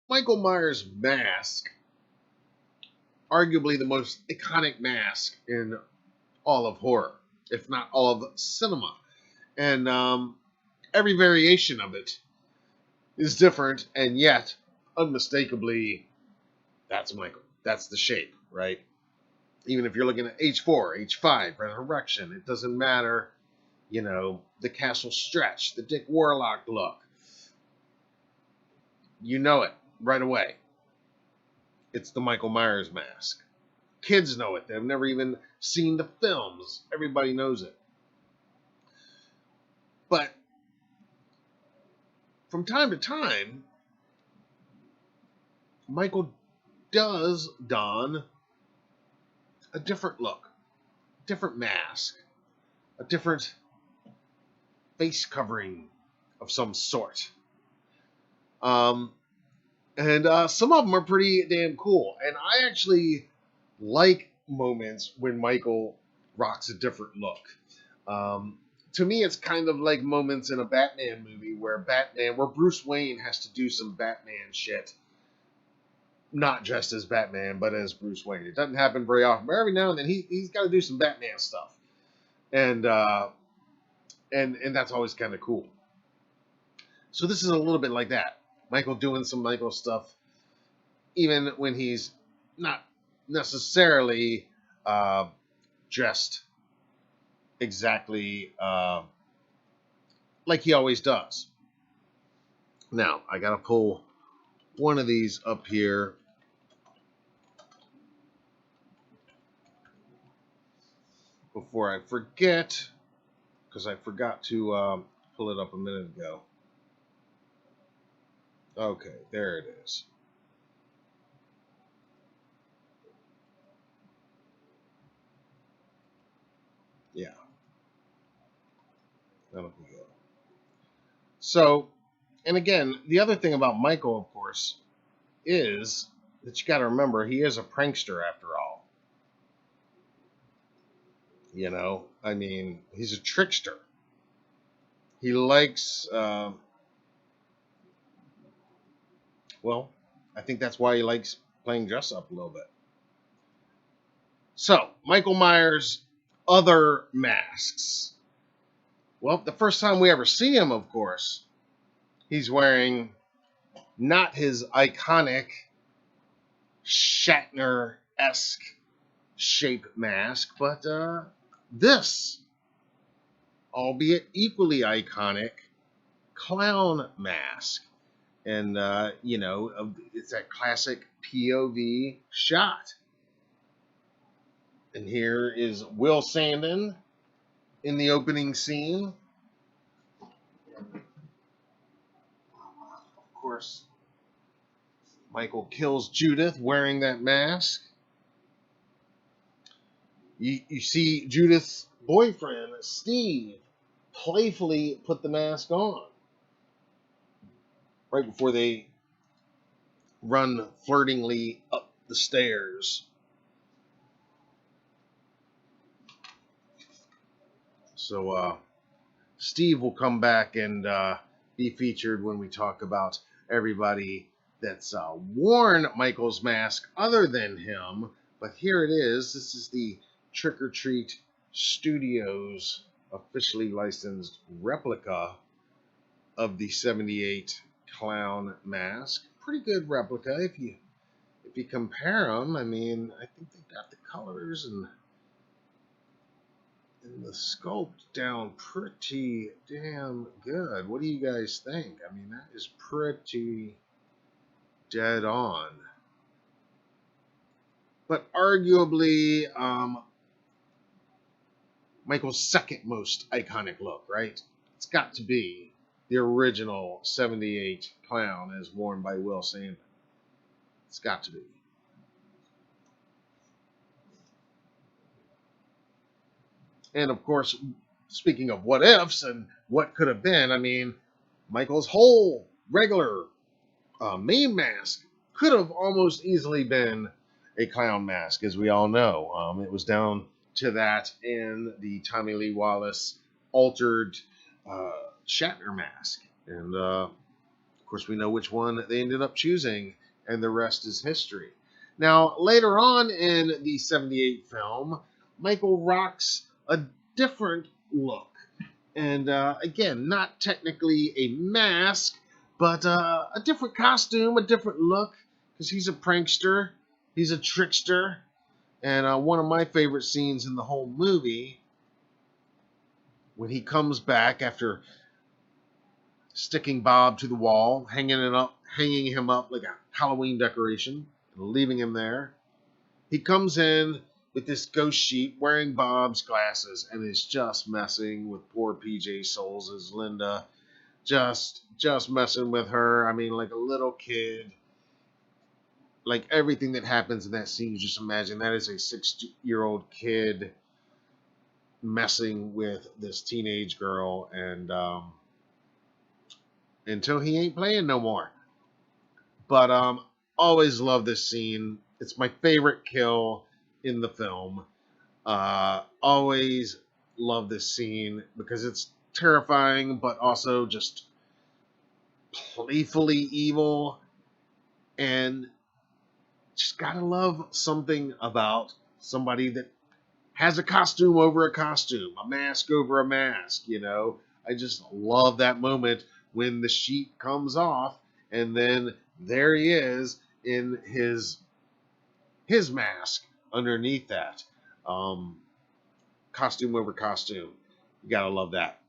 Michael Myers' mask, arguably the most iconic mask in all of horror, if not all of cinema. And every variation of it is different, and yet, unmistakably, that's Michael. That's the shape, right? Even if you're looking at H4, H5, Resurrection, it doesn't matter. You know, the Castle Stretch, the Dick Warlock look. You know it right away. It's the Michael Myers mask. Kids know it. They've never even seen the films. Everybody knows it. But from time to time, Michael does don a different look, different mask, a different face covering of some sort. Um, and some of them are pretty damn cool. And I actually like moments when Michael rocks a different look. To me, it's kind of like moments in a Batman movie where Bruce Wayne has to do some Batman shit, not just as Batman, but as Bruce Wayne. It doesn't happen very often, but every now and then he's got to do some Batman stuff, and and that's always kind of cool. So this is a little bit like that. Michael doing some Michael stuff, even when he's not necessarily dressed exactly like he always does. Now, I got to pull one of these up here. Before I forget, because I forgot to pull it up a minute ago. Okay, there it is. Yeah, that'll be good. So, and again, the other thing about Michael, of course, is that you got to remember he is a prankster after all. You know, I mean, he's a trickster. He likes, well, I think that's why he likes playing dress up a little bit. So, Michael Myers' other masks. Well, the first time we ever see him, of course, he's wearing not his iconic Shatner-esque shape mask, but this, albeit equally iconic, clown mask. And, you know, it's that classic POV shot. And here is Will Sandin in the opening scene. Of course, Michael kills Judith wearing that mask. You see Judith's boyfriend, Steve, playfully put the mask on right before they run flirtingly up the stairs. So Steve will come back and be featured when we talk about everybody that's worn Michael's mask other than him. But here it is. This is the Trick or Treat Studios officially licensed replica of the 78 clown mask. Pretty good replica if you compare them. I mean, I think they got the colors and the sculpt down pretty damn good. What do you guys think? I mean, that is pretty dead on. But arguably, Michael's second most iconic look, right? It's got to be the original 78 clown as worn by Will Sandin. It's got to be. And of course, speaking of what ifs and what could have been, I mean, Michael's whole regular main mask could have almost easily been a clown mask, as we all know. It was down to that in the Tommy Lee Wallace altered Shatner mask. And Of course, we know which one they ended up choosing, and the rest is history. Now, later on in the 78 film, Michael rocks a different look. And again, not technically a mask, but a different costume, a different look, because he's a prankster, he's a trickster. And one of my favorite scenes in the whole movie, when he comes back after sticking Bob to the wall, hanging him up like a Halloween decoration, and leaving him there. He comes in with this ghost sheep wearing Bob's glasses and is just messing with poor PJ Souls' Linda. Just messing with her. I mean, like a little kid. Like everything that happens in that scene, you just imagine that is a 6-year-old kid messing with this teenage girl, and until he ain't playing no more. But always love this scene. It's my favorite kill in the film. Always love this scene because it's terrifying, but also just playfully evil. And just gotta love something about somebody that has a costume over a costume, a mask over a mask, you know. I just love that moment when the sheet comes off and then there he is in his mask underneath that. Costume over costume. You gotta love that.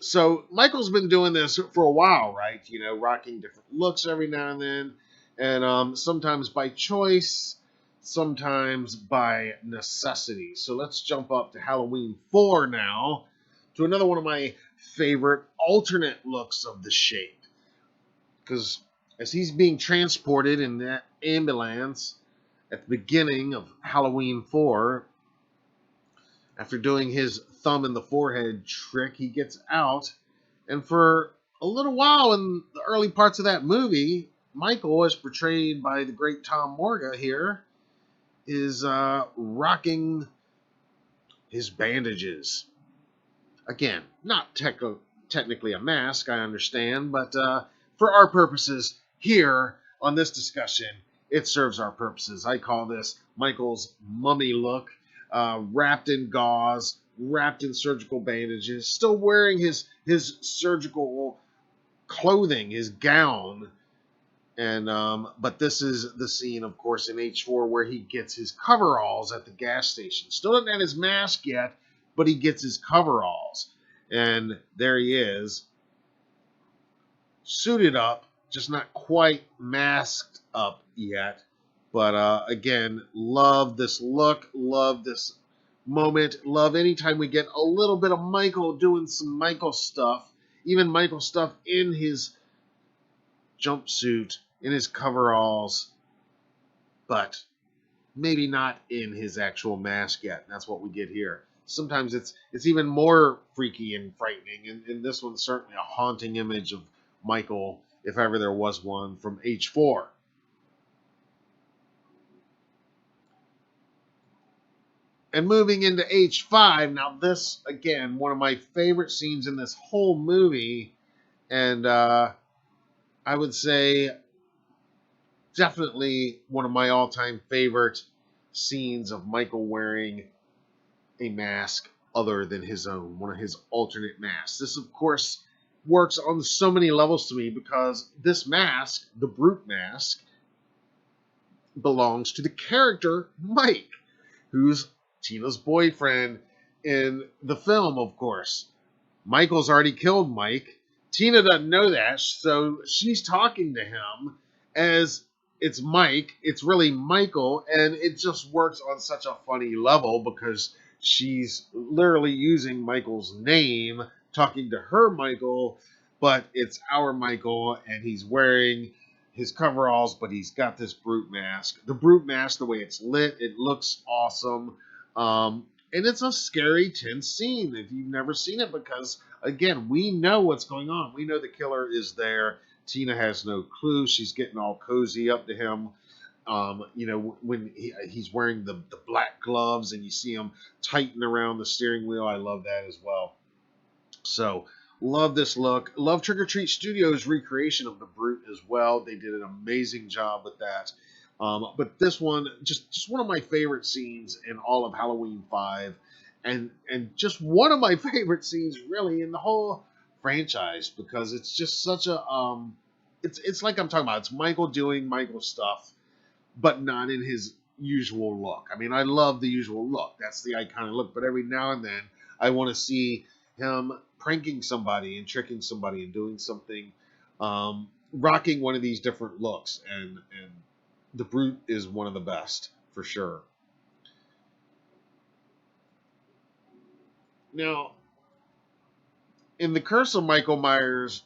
So Michael's been doing this for a while, right? You know, rocking different looks every now and then, and sometimes by choice, sometimes by necessity. So let's jump up to Halloween 4 now, to another one of my favorite alternate looks of the Shape. Because as he's being transported in that ambulance at the beginning of Halloween 4, after doing his thumb in the forehead trick, he gets out. And for a little while in the early parts of that movie, Michael, as portrayed by the great Tom Morga here, is rocking his bandages. Again, not technically a mask, I understand, but for our purposes here on this discussion, it serves our purposes. I call this Michael's mummy look, wrapped in gauze, wrapped in surgical bandages, still wearing his surgical clothing, his gown. And but this is the scene, of course, in H4 where he gets his coveralls at the gas station. Still doesn't have his mask yet, but he gets his coveralls. And there he is, suited up, just not quite masked up yet. But again, love this look, love this moment, love anytime we get a little bit of Michael doing some Michael stuff, even Michael stuff in his jumpsuit, in his coveralls, but maybe not in his actual mask yet. And that's what we get here. Sometimes it's even more freaky and frightening, and this one's certainly a haunting image of Michael, if ever there was one, from H4. And moving into H5, now this, again, one of my favorite scenes in this whole movie, and I would say definitely one of my all-time favorite scenes of Michael wearing a mask other than his own, one of his alternate masks. This, of course, works on so many levels to me because this mask, the Brute mask, belongs to the character Mike, who's Tina's boyfriend in the film, of course. Michael's already killed Mike. Tina doesn't know that, so she's talking to him as it's Mike. It's really Michael, and it just works on such a funny level because she's literally using Michael's name, talking to her Michael, but it's our Michael, and he's wearing his coveralls, but he's got this Brute mask. The Brute mask, the way it's lit, it looks awesome. And it's a scary, tense scene if you've never seen it because, again, we know what's going on. We know the killer is there. Tina has no clue. She's getting all cozy up to him. You know, when he's wearing the black gloves and you see him tighten around the steering wheel. I love that as well. So, love this look. Love Trick or Treat Studios' recreation of the as well. They did an amazing job with that. But this one, just one of my favorite scenes in all of Halloween 5, and just one of my favorite scenes really in the whole franchise, because it's just such a it's like I'm talking about. It's Michael doing Michael stuff, but not in his usual look. I mean, I love the usual look. That's the iconic look. But every now and then, I want to see him pranking somebody and tricking somebody and doing something, rocking one of these different looks. And the Brute is one of the best for sure. Now, in the Curse of Michael Myers,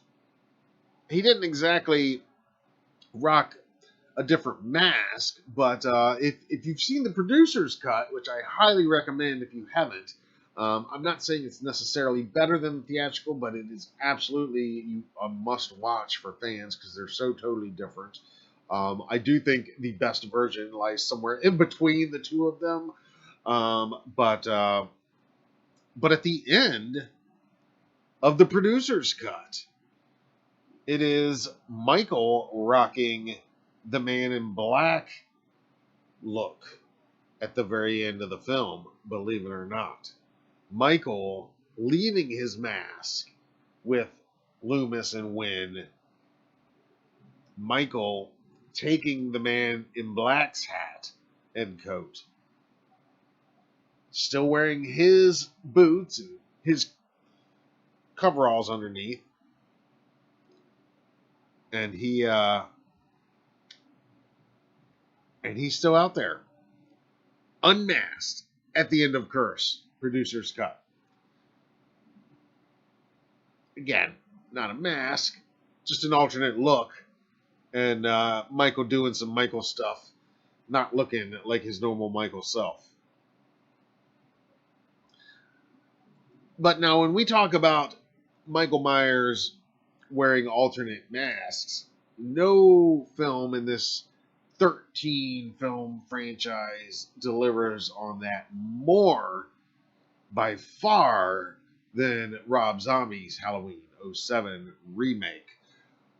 he didn't exactly rock a different mask, but if you've seen the producer's cut, which I highly recommend if you haven't, I'm not saying it's necessarily better than the theatrical, but it is absolutely a must watch for fans because they're so totally different. I do think the best version lies somewhere in between the two of them, but at the end of the producer's cut, it is Michael rocking the Man in Black look at the very end of the film, believe it or not. Michael leaving his mask with Loomis and Wynn. Michael taking the Man in Black's hat and coat. Still wearing his boots and his coveralls underneath. And he's still out there, unmasked at the end of Curse, producer's cut. Again, not a mask, just an alternate look, and Michael doing some Michael stuff, not looking like his normal Michael self. But now, when we talk about Michael Myers wearing alternate masks, no film in this 13 film franchise delivers on that more by far than Rob Zombie's Halloween '07 remake,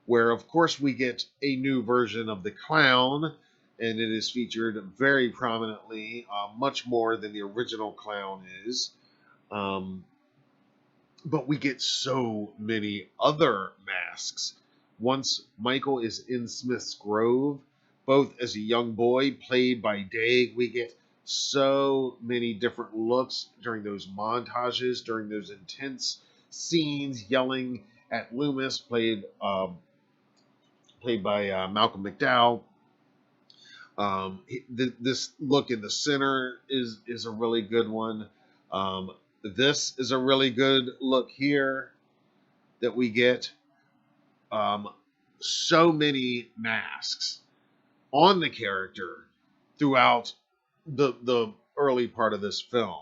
where of course we get a new version of the clown, and it is featured very prominently, much more than the original clown is. But we get so many other masks. Once Michael is in Smith's Grove, both as a young boy played by Daig, we get so many different looks during those montages, during those intense scenes, yelling at Loomis, played by Malcolm McDowell. This look in the center is a really good one. This is a really good look here that we get. So many masks on the character throughout the early part of this film.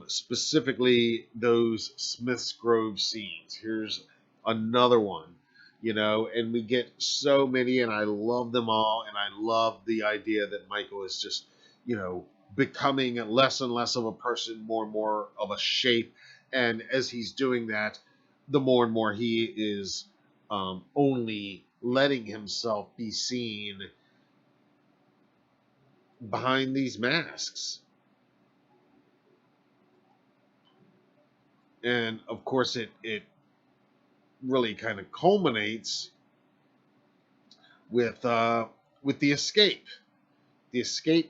Specifically those Smith's Grove scenes. Here's another one, and we get so many, and I love them all, and I love the idea that Michael is just, becoming less and less of a person, more and more of a shape, and as he's doing that, the more and more he is only letting himself be seen behind these masks. And of course, it really kind of culminates with the escape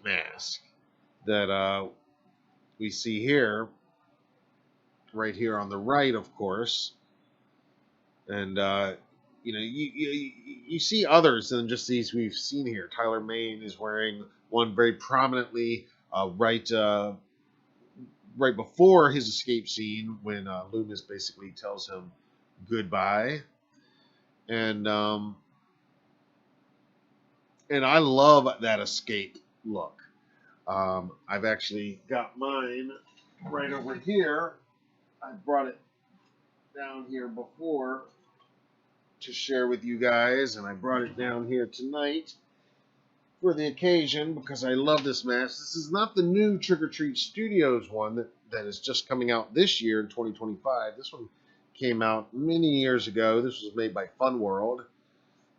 mask that we see here, right here on the right, of course. And you see others than just these we've seen here. Tyler Mane is wearing one very prominently right before his escape scene, when Loomis basically tells him goodbye. And I love that escape look. I've actually got mine right over here. I brought it down here before to share with you guys, and I brought it down here tonight for the occasion because I love this mask. This is not the new Trick or Treat Studios one that is just coming out this year in 2025. This one came out many years ago. This was made by Fun World,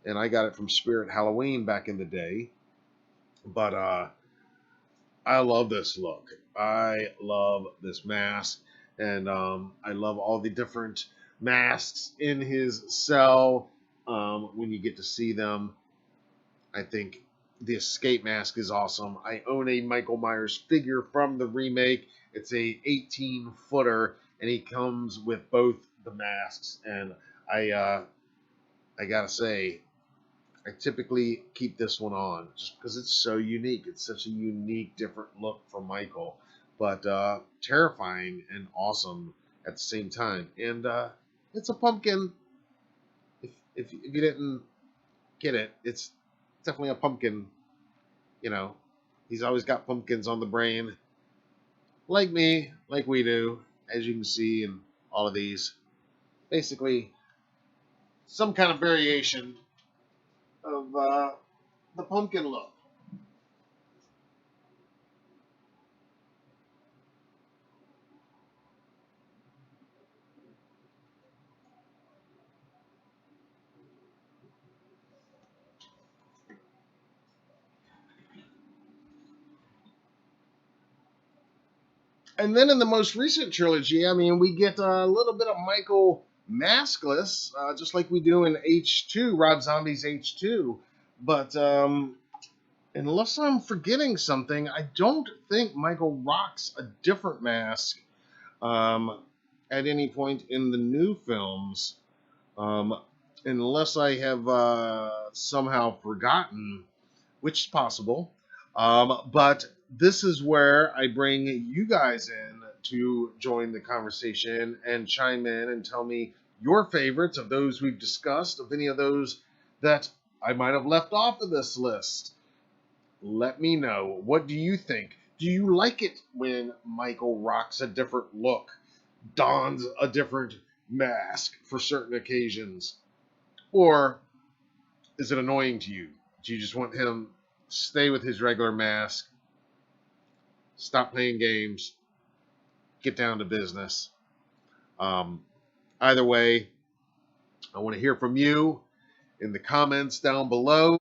and I got it from Spirit Halloween back in the day. But I love this look. I love this mask, and I love all the different masks in his cell. When you get to see them, I think the escape mask is awesome. I own a Michael Myers figure from the remake. It's a 18 footer, and he comes with both the masks. And I I gotta say, I typically keep this one on just because it's so unique. It's such a unique, different look for Michael, but terrifying and awesome at the same time. And it's a pumpkin. If you didn't get it, it's definitely a pumpkin. You know, he's always got pumpkins on the brain, like me, like we do, as you can see in all of these. Basically, some kind of variation of the pumpkin look. And then in the most recent trilogy, I mean, we get a little bit of Michael maskless, just like we do in H2, Rob Zombie's H2. But unless I'm forgetting something, I don't think Michael rocks a different mask um, at any point in the new films, um, unless I have somehow forgotten, which is possible. But this is where I bring you guys in to join the conversation and chime in and tell me your favorites of those we've discussed, of any of those that I might have left off of this list. Let me know. What do you think? Do you like it when Michael rocks a different look, dons a different mask for certain occasions? Or is it annoying to you? Do you just want him to stay with his regular mask, stop playing games, get down to business? Um, Either way, I want to hear from you in the comments down below.